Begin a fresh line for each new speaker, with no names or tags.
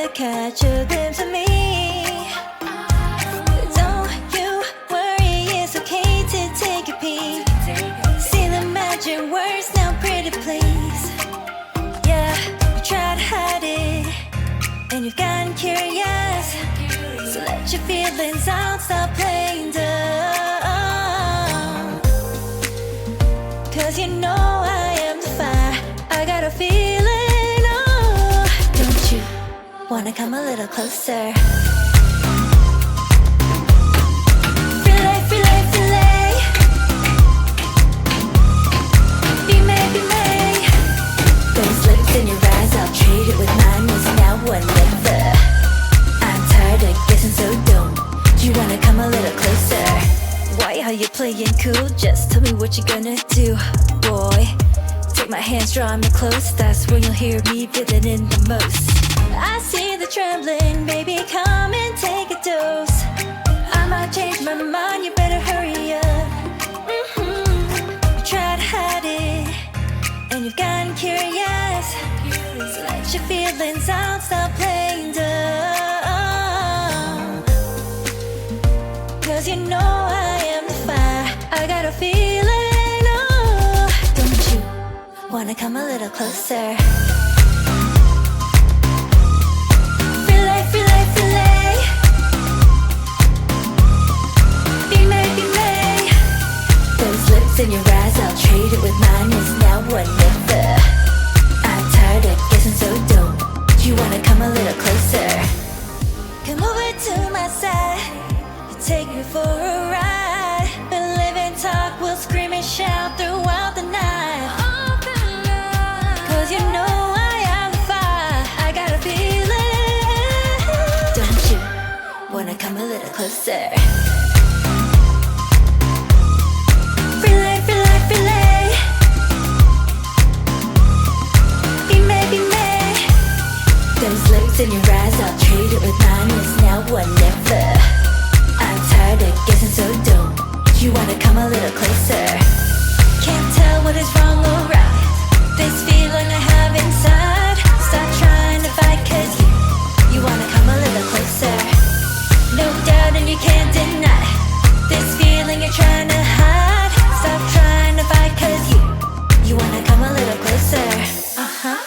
to catch a glimpse of me. Don't you worry, it's okay to take a peek. See the magic words now, pretty please. Yeah, you try to hide it, and you've gotten curious. So let your feelings out, stop playing dumb. Cause you know I am the fire, I got a feeling, oh. Don't you wanna come a little closer? Filet, filet, filet. Be may, be may. Those lips in your eyes, I'll trade it with mine. Is now or never. I'm tired of guessing, so don't you wanna come a little closer? Why are you playing cool? Just tell me what you're gonna do, boy. Take my hands, draw me close. That's when you'll hear me feeling in the most. I see the trembling, baby, come and take a dose. I might change my mind, you better hurry up. You try to hide it, and you've gotten curious. So let your feelings out, stop playing dumb. Cause you know I am the fire, I got a feeling, oh. Don't you wanna come a little closer? Filet, filet, filet. Be may, be may. Those lips in your eyes, I'll trade it with mine. Is now or never. I'm tired of guessing, so don't you wanna come a little closer? Come over to my side, take me for a ride. We'll live and talk, we'll scream and shout throughout the night. Cause you know I am the fire, I got a feeling. Don't you wanna come a little closer? Filet, filet, filet. Be may, be may. Those lips in your eyes, I'll trade it with mine. Is now or never. I'm tired of guessing, so don't you wanna come a little closer? Can't tell what is wrong or right. This feeling I have inside. Stop trying to fight, cause you wanna come a little closer. No doubt and you can't deny this feeling you're trying to hide. Stop trying to fight, cause you wanna come a little closer. Uh-huh.